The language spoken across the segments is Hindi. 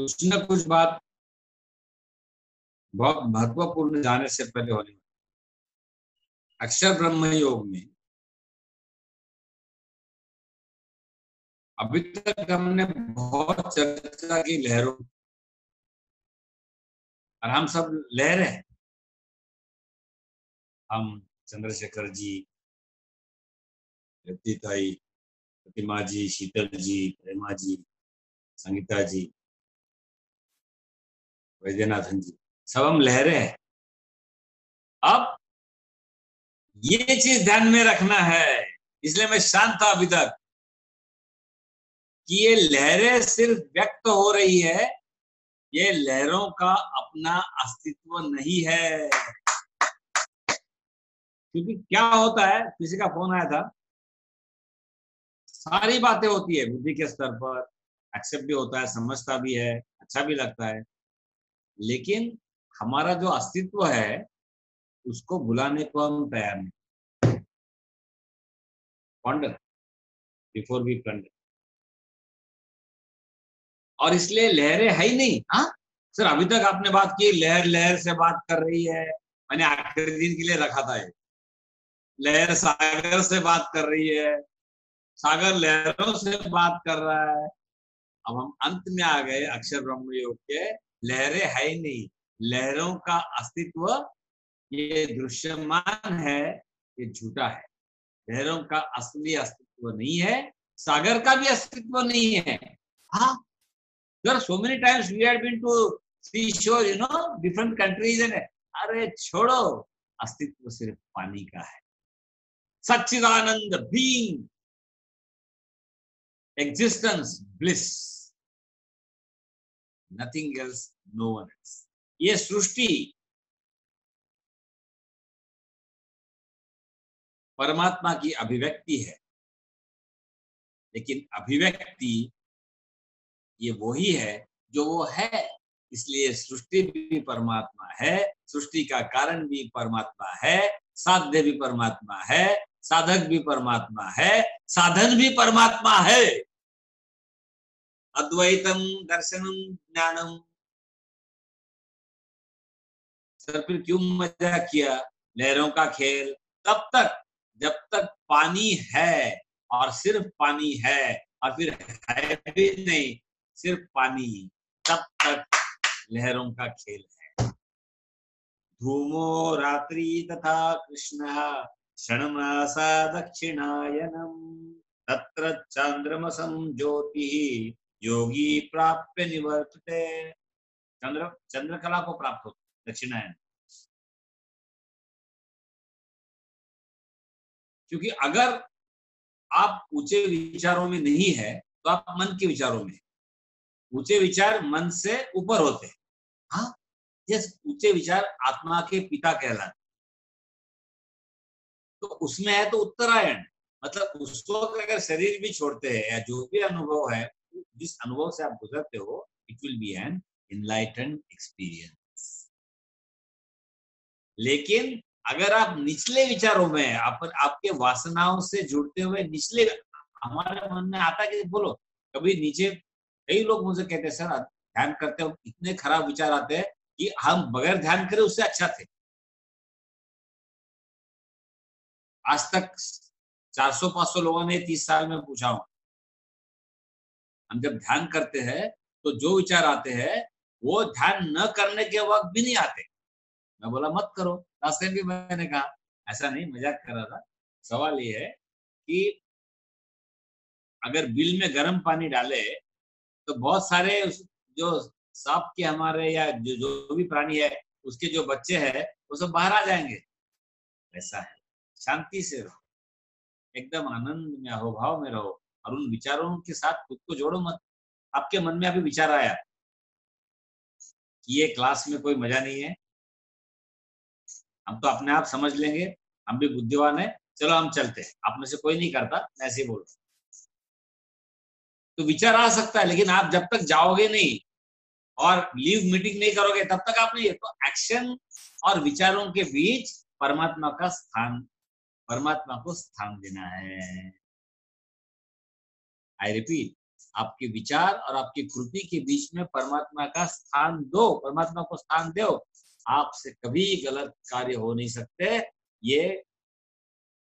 कुछ न कुछ बात बहुत महत्वपूर्ण जाने से पहले होने अक्षर ब्रह्म योग में अभी तक हमने बहुत चर्चा की लहरों, और हम सब लहर हैं। हम चंद्रशेखर जी, ताई, प्रतिमा जी, शीतल जी, प्रेमा जी, संगीता जी, वैद्यनाथन जी, सब हम लहरें हैं। अब ये चीज ध्यान में रखना है, इसलिए मैं शांत था अभी तक कि ये लहरें सिर्फ व्यक्त हो रही है, ये लहरों का अपना अस्तित्व नहीं है। क्योंकि क्या होता है, किसी का फोन आया था, सारी बातें होती है बुद्धि के स्तर पर, एक्सेप्ट भी होता है, समझता भी है, अच्छा भी लगता है, लेकिन हमारा जो अस्तित्व है उसको भुलाने को हम तैयार नहीं। Ponder before we plunder. और इसलिए लहरें है ही नहीं। हाँ सर, अभी तक आपने बात की, लहर लहर से बात कर रही है, मैंने आखिरी दिन के लिए रखा था ये। लहर सागर से बात कर रही है, सागर लहरों से बात कर रहा है। अब हम अंत में आ गए अक्षर ब्रह्म योग के, लहरें है ही नहीं, लहरों का अस्तित्व ये दृश्यमान है, ये झूठा है। लहरों का असली अस्तित्व नहीं है, सागर का भी अस्तित्व नहीं है। हाँ, there are so many times we had been to seashore, different countries, and अरे छोड़ो, अस्तित्व सिर्फ पानी का है। Satchidananda, being, existence, bliss, nothing else, no one else. ये सृष्टि परमात्मा की अभिव्यक्ति है, लेकिन अभिव्यक्ति ये वही है जो वो है। इसलिए सृष्टि भी परमात्मा है, सृष्टि का कारण भी परमात्मा है, साध्य भी परमात्मा है, साधक भी परमात्मा है, साधन भी परमात्मा है। अद्वैतम दर्शनम ज्ञानम। सर फिर क्यों मजा किया, लहरों का खेल? तब तक जब तक पानी है, और सिर्फ पानी है, और फिर है भी नहीं, सिर्फ पानी, तब तक लहरों का खेल है। धूमो रात्रि तथा कृष्ण क्षणमासा दक्षिणायनम तत्र चंद्रमसं ज्योति योगी प्राप्य निवर्तते। चंद्रकला को प्राप्त होता दक्षिणायन। क्योंकि अगर आप ऊंचे विचारों में नहीं है तो आप मन के विचारों में। ऊंचे विचार मन से ऊपर होते हैं। हाँ, यस, ऊंचे विचार आत्मा के पिता कहलाते। तो उसमें है तो उत्तरायण, मतलब उस वक्त अगर शरीर भी छोड़ते हैं या जो भी अनुभव है, जिस अनुभव से आप गुजरते हो, it will be an enlightened experience. लेकिन अगर आप निचले विचारों में, आपके वासनाओं से जुड़ते हुए निचले, हमारे मन में आता है कि बोलो कभी नीचे, कई लोग मुझे कहते हैं सर ध्यान करते हो इतने खराब विचार आते हैं कि हम बगैर ध्यान करे उससे अच्छा थे। आज तक 400-500 लोगों ने 30 साल में पूछा हूं। हम जब ध्यान करते हैं तो जो विचार आते हैं वो ध्यान न करने के वक्त भी नहीं आते। मैं बोला मत करो, लास्ट टाइम भी मैंने कहा, ऐसा नहीं, मजाक कर रहा था। सवाल ये है कि अगर बिल में गर्म पानी डाले तो बहुत सारे जो सांप के हमारे या जो भी प्राणी है उसके जो बच्चे हैं वो सब बाहर आ जाएंगे। ऐसा है, शांति से रहो, एकदम आनंद में, अहोभाव में रहो, और उन विचारों के साथ खुद को जोड़ो मत। आपके मन में अभी विचार आया कि ये क्लास में कोई मजा नहीं है, हम तो अपने आप समझ लेंगे, हम भी बुद्धिमान है, चलो हम चलते हैं, आप में से कोई नहीं करता, मैं ऐसे ही बोल रहा हूं। तो विचार आ सकता है, लेकिन आप जब तक जाओगे नहीं और लीव मीटिंग नहीं करोगे तब तक आप नहीं। तो एक्शन और विचारों के बीच परमात्मा का स्थान, परमात्मा को स्थान देना है। आई रिपीट, आपके विचार और आपकी कृति के बीच में परमात्मा का स्थान दो, परमात्मा को स्थान दो। आपसे कभी गलत कार्य हो नहीं सकते। ये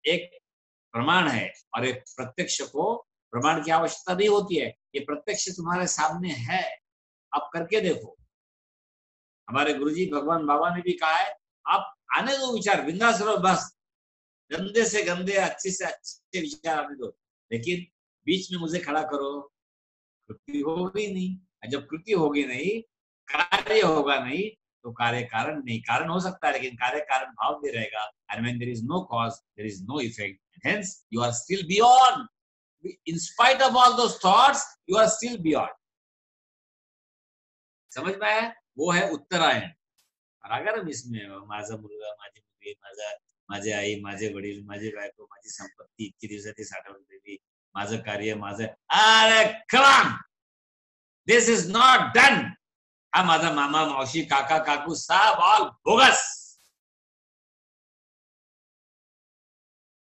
एक प्रमाण है, और एक प्रत्यक्ष को प्रमाण की आवश्यकता नहीं होती है। ये प्रत्यक्ष तुम्हारे सामने है, आप करके देखो। हमारे गुरुजी भगवान बाबा ने भी कहा है, आप आने दो विचार, बिंदास रहो, बस गंदे से गंदे, अच्छे से अच्छे विचार आने दो, लेकिन बीच में मुझे खड़ा करो। कृति होगी नहीं, और जब कृति होगी नहीं, कार्य होगा नहीं, तो कार्य कारण नहीं। कारण हो सकता है, लेकिन कार्य कारण भाव नहीं रहेगा। And when there is no cause, there is no effect, hence you are still beyond. In spite of all those thoughts, you are still beyond. समझ में आया? वो है उत्तरायण। और अगर हम इसमें माझा मुलगा, माझी मुलगी, माझी आई, माझे वडील, माझी बायको, माझी संपत्ती इतकी दिवसाची साठवलेली, माझं कार्य, माझं, अरे come on, this is not done. हा माझा मामा, मावशी, काका, काकू, सब ऑल बोगस।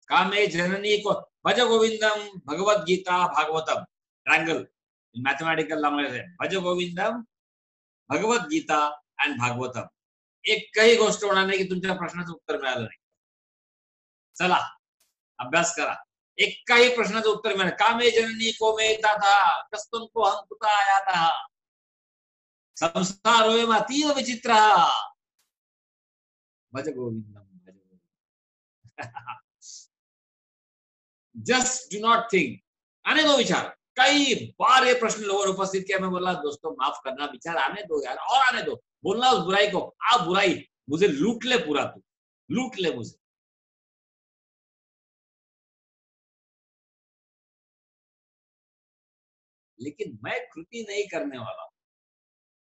कामे जननी को Bhaja Govindam, Bhagavad Gita, Bhagavatam, triangle in mathematical language है, भज गोविंदम, भगवत गीता एंड भागवतम। एकही गोष्ट होणार नाही की तुमच्या प्रश्नाचं उत्तर मिळालं नाही। चला अभ्यास करा, एकही प्रश्नाचं उत्तर मिळालं। कामे जननी को मे दाता, कस्तुन को हम कुता आया था, संसार होय अतीव विचित्र, भज गोविंदम, भज गोविंदम। जस्ट डू नॉट थिंक, आने दो विचार। कई बार ये प्रश्न लोगों ने उपस्थित किया, मैं बोला दोस्तों माफ करना, विचार आने दो यार, और आने दो। बोलना उस बुराई को, आप बुराई मुझे लूट ले पूरा, तू लूट ले मुझे। लेकिन मैं कृति नहीं करने वाला हूं।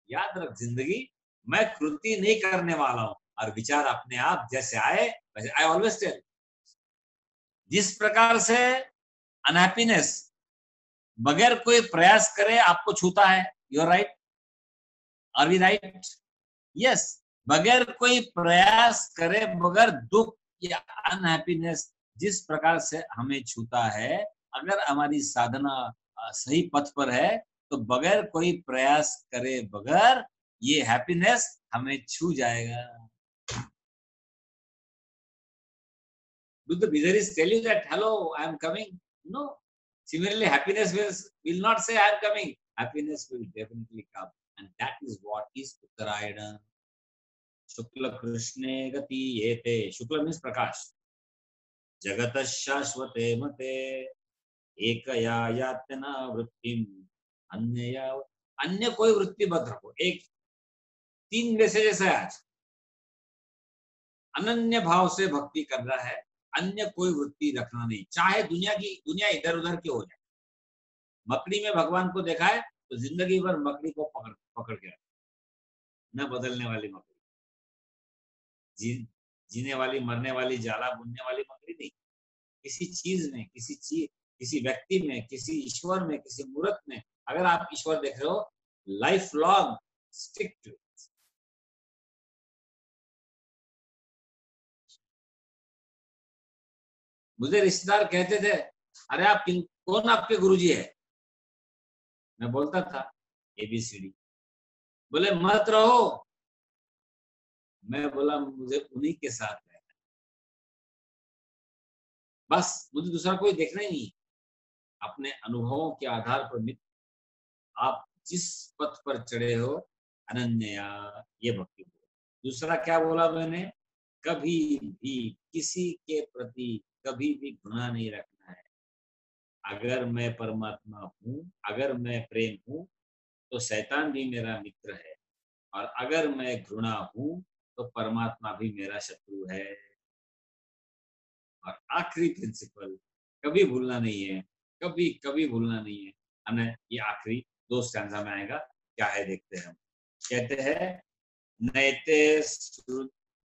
याद रख जिंदगी, मैं कृति नहीं करने वाला हूं, और विचार अपने आप जैसे आए वैसे। आई ऑलवेज टेल, जिस प्रकार से अनहैप्पीनेस बगैर कोई प्रयास करे आपको छूता है, you are right, are we right? Yes, बगैर कोई प्रयास करे, बगैर दुख या अनहैप्पीनेस जिस प्रकार से हमें छूता है, अगर हमारी साधना सही पथ पर है, तो बगैर कोई प्रयास करे बगैर ये हैप्पीनेस हमें छू जाएगा। Do the visualists tell you that hello, I am coming? No. Similarly, happiness will not say I am coming. Happiness will definitely come, and that is what is Uttarayana. Shukla Krishne Gati Yete. Shukla means Prakash. Jagata Shashvate Mate Ekaya Yatana Vrittim Anyaya. अन्य कोई वृत्ति मत रखो। एक 3 मैसेजेस है आज। अनन्य भाव से भक्ति करना है, अन्य कोई वृत्ति रखना नहीं, चाहे दुनिया इधर उधर की हो जाए। मकड़ी में भगवान को देखा है तो जिंदगी भर मकड़ी को पकड़ के रखना, न बदलने वाली मकड़ी, जीने वाली, मरने वाली, जाला बुनने वाली मकड़ी नहीं। किसी चीज में, किसी व्यक्ति में, किसी ईश्वर में, किसी मूर्त में अगर आप ईश्वर देख रहे हो, लाइफ लॉन्ग स्टिक टू। मुझे रिश्तेदार कहते थे, अरे आप कौन आपके गुरुजी है? मैं बोलता था ABCD। बोले मत रहो। मैं बोला मुझे उन्हीं के साथ रहना है, बस मुझे दूसरा कोई देखना ही नहीं। अपने अनुभवों के आधार पर मित्र, आप जिस पथ पर चढ़े हो, अनन्या, ये भक्ति बोलो। दूसरा क्या बोला मैंने? कभी भी किसी के प्रति कभी भी घृणा नहीं रखना है। अगर मैं परमात्मा हूँ, अगर मैं प्रेम हूँ, तो शैतान भी मेरा मित्र है, और अगर मैं घृणा हूँ तो परमात्मा भी मेरा शत्रु है। और आखिरी प्रिंसिपल कभी भूलना नहीं है, कभी कभी भूलना नहीं है। हमें ये आखिरी 2 स्टैंजा में आएगा, क्या है देखते हैं हम। कहते हैं,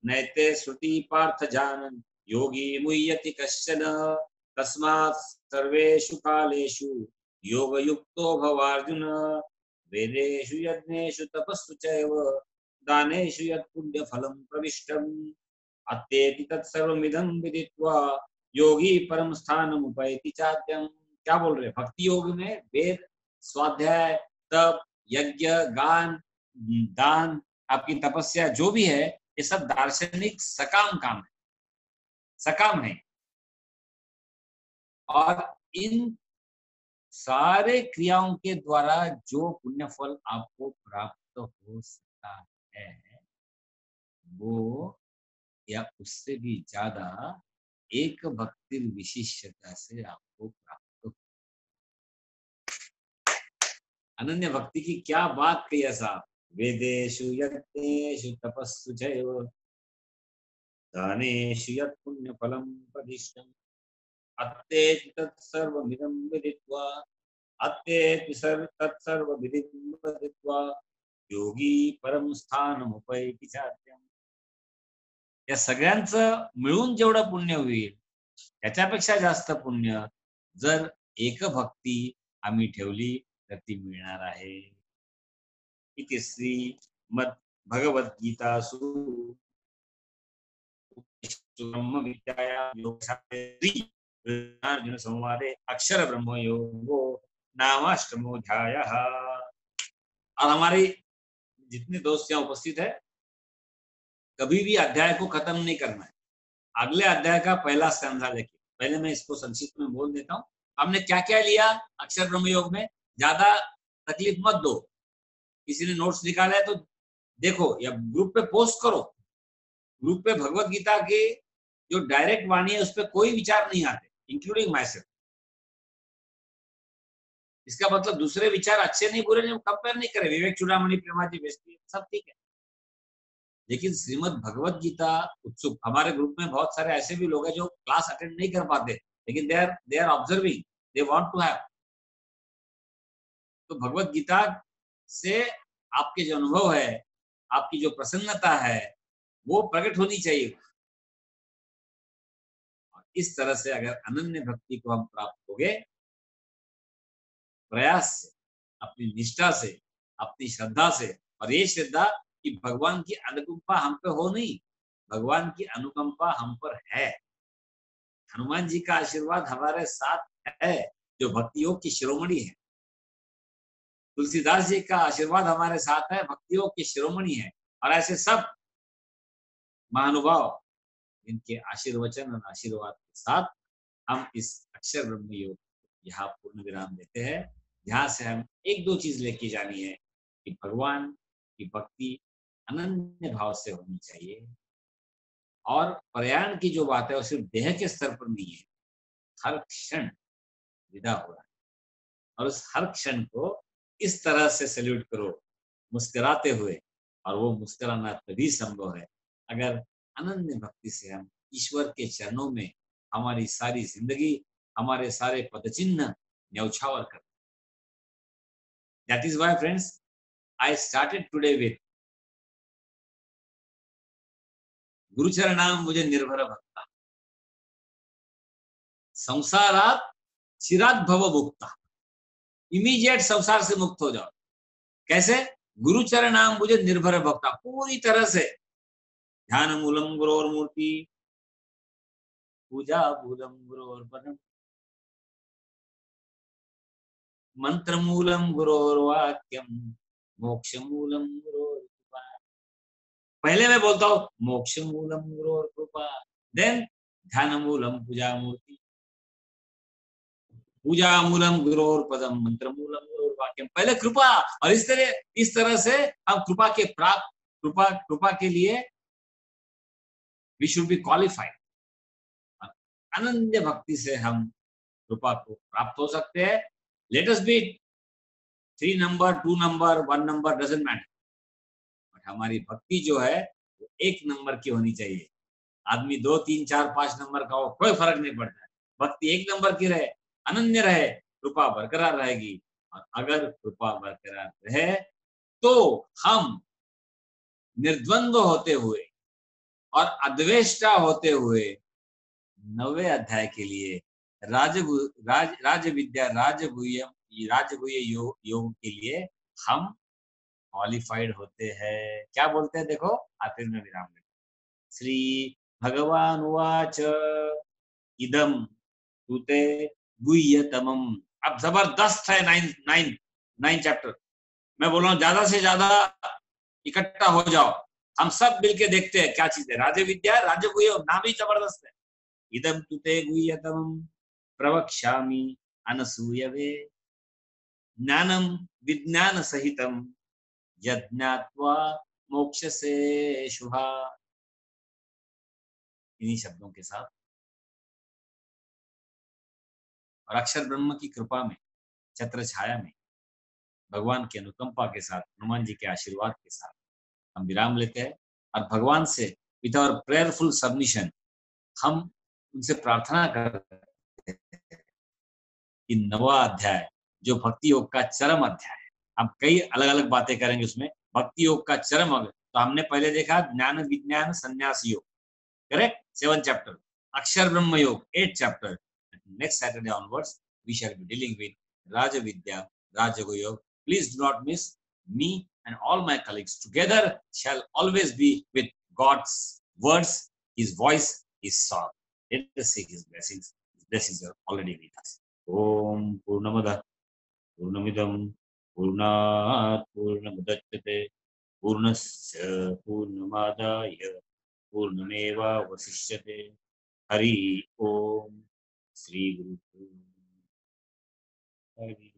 नैते श्रुति पार्थ जानन योगी मुह्यति कश्चन, तस्मात् सर्वेषु कालेषु योग युक्तो भवार्जुन, वेदेषु यज्ञेषु तपस्सु चैव दानेषु यत् पुण्य फलं प्रविष्टम्, अत्येति तत्सर्वमिदं विदित्वा योगी परम स्थानमुपैति चाद्यम्। क्या बोल रहे? भक्ति योग में वेद स्वाध्याय, तप, यज्ञ, गान, दान, आपकी तपस्या जो भी है, ये सब दार्शनिक सकाम काम है, सकाम है। और इन सारे क्रियाओं के द्वारा जो पुण्य फल आपको प्राप्त हो सकता है, वो या उससे भी ज्यादा एक भक्ति विशिष्टता से आपको प्राप्त हो। अनन्य भक्ति की क्या बात कही है साहब। वेदेषु यज्ञेषु तपस्सु चैव दानेषु यत् पुण्यफलं प्रतिष्ठम् अत्तेति तत्सर्वमिदं विदित्वा अत्तेति तत्सर्वविदिं विदित्वा योगी परम स्थानमुपैति चाद्यम्। या सगळ्यांचं मिळून जेवढं पुण्य होईल त्याच्यापेक्षा जास्त पुण्य जर एक भक्ती आम्ही ठेवली तर ती मिळणार आहे। इति श्री मद भगवद्गीतासु ब्रह्म विद्यायां योगशास्त्रे अर्जुन संवादे अक्षर ब्रह्म योगो नामाष्टमोऽध्यायः। और हमारे जितने दोस्त यहाँ उपस्थित है, कभी भी अध्याय को खत्म नहीं करना है। अगले अध्याय का पहला स्टैंजा लेके, पहले मैं इसको संक्षिप्त में बोल देता हूँ। हमने क्या क्या लिया अक्षर ब्रह्म योग में, ज्यादा तकलीफ मत दो। किसी ने नोट्स निकाला है तो देखो या ग्रुप पे पोस्ट करो। ग्रुप पे भगवत गीता के जो डायरेक्ट वाणी है उस पर कोई विचार नहीं आते, इंक्लूडिंग माई सेल्फ। इसका मतलब दूसरे विचार अच्छे नहीं बुरे नहीं, कंपेयर नहीं करे। विवेक चूड़ामणि, प्रेमाजी वेस्टी, सब ठीक है, लेकिन श्रीमद् भगवत गीता उत्सुक हमारे ग्रुप में बहुत सारे ऐसे भी लोग हैं जो क्लास अटेंड नहीं कर पाते, लेकिन they are observing, they want to have. तो भगवत गीता से आपके जो अनुभव है, आपकी जो प्रसन्नता है, वो प्रकट होनी चाहिए। और इस तरह से अगर अनन्य भक्ति को हम प्राप्त होंगे, प्रयास से, अपनी निष्ठा से, अपनी श्रद्धा से, और ये श्रद्धा कि भगवान की अनुकंपा हम पे हो नहीं, भगवान की अनुकंपा हम पर है। हनुमान जी का आशीर्वाद हमारे साथ है जो भक्ति योग की शिरोमणि है। तुलसीदास जी का आशीर्वाद हमारे साथ है, भक्ति योग की शिरोमणि है। और ऐसे सब महानुभाव इनके आशीर्वचन और आशीर्वाद के साथ हम इस अक्षर ब्रह्म योग यहाँ पूर्ण विराम देते हैं। यहाँ से हम एक दो चीज लेके जानी है कि भगवान की भक्ति अनन्य भाव से होनी चाहिए। और प्रयाण की जो बात है वो सिर्फ देह के स्तर पर नहीं है, हर क्षण विदा हो रहा है। और उस हर क्षण को इस तरह से सैल्यूट करो मुस्कुराते हुए, और वो मुस्कुराना तभी संभव है अगर अनन्य भक्ति से हम ईश्वर के चरणों में हमारी सारी जिंदगी, हमारे सारे पदचिन्ह न्यौछावर कर। That is why, friends, I started today with गुरुचरणाम मुझे निर्भर भक्ता संसारात चिरात भव मुक्ता। इमीडिएट संसार से मुक्त हो जाओ। कैसे? गुरुचरणाम मुझे निर्भर भक्ता, पूरी तरह से ध्यान मूलम गुरोर मूर्ति, पूजा मूलम गुरोर पदम, मंत्र मूलम गुरोर वाक्यम, मोक्ष मूलम गुरोर कृपा। पहले मैं बोलता हूँ मोक्ष मूलम गुरोर कृपा, देन ध्यान मूलम पूजा मूर्ति, पूजा मूलम गुरोर पदम, मंत्र मूलम गुरोर वाक्यम। पहले कृपा, और इस तरह से हम कृपा के प्राप्त, कृपा के लिए वी शुड बी क्वालिफाइड। अनन्य भक्ति से हम कृपा को प्राप्त हो सकते हैं। Let us B 3 number, 2 number, 1 number, doesn't matter, but हमारी भक्ति जो है वो 1 नंबर की होनी चाहिए। आदमी 2, 3, 4, 5 नंबर का हो, कोई फर्क नहीं पड़ता है। भक्ति 1 नंबर की रहे, अनन्य रहे, कृपा बरकरार रहेगी। और अगर कृपा बरकरार रहे तो हम निर्द्वंद्व होते हुए और अद्वेष्टा होते हुए 9वें अध्याय के लिए राजगुह्य योग के लिए हम क्वालिफाइड होते हैं। क्या बोलते हैं देखो, आखिर में विराम देते। श्री भगवान उवाच इदम तुते गुह्यतमम। अब जबरदस्त है 9 9 चैप्टर। मैं बोल रहा हूँ ज्यादा से ज्यादा इकट्ठा हो जाओ, हम सब मिलके देखते हैं क्या चीज है। राज विद्या राजगुह्य नाम ही जबरदस्त है। इदम तुते गुह्यतमं प्रवक्ष्यामि अनसूयवे, ज्ञानम विज्ञान सहितम यज्ञात्वा मोक्ष से शुभा। इन्हीं शब्दों के साथ और अक्षर ब्रह्म की कृपा में, छत्र छाया में, भगवान की अनुकंपा के साथ, हनुमान जी के आशीर्वाद के साथ हम विराम लेते हैं और भगवान से विद आवर प्रेयरफुल सबमिशन हम उनसे प्रार्थना करते हैं कि नवा अध्याय जो भक्ति योग का चरम अध्याय है, हम कई अलग अलग बातें करेंगे उसमें। भक्ति योग का चरम अंग तो हमने पहले देखा ज्ञान विज्ञान संन्यास योग, करेक्ट, 7 चैप्टर। अक्षर Brahma Yoga 8 chapter. Next Saturday onwards we shall be dealing with Raja Vidya Rajayoga Yoga. Please do not miss, me and all my colleagues together shall always be with God's words, his voice, his song. Let us seek his blessings. His blessings are already with us. Om Purnamada Purnamidam Purnat Purnamudachyate Purnasya Purnamadaya Purnameva Vasishyate. Hari Om Sri Guru Hari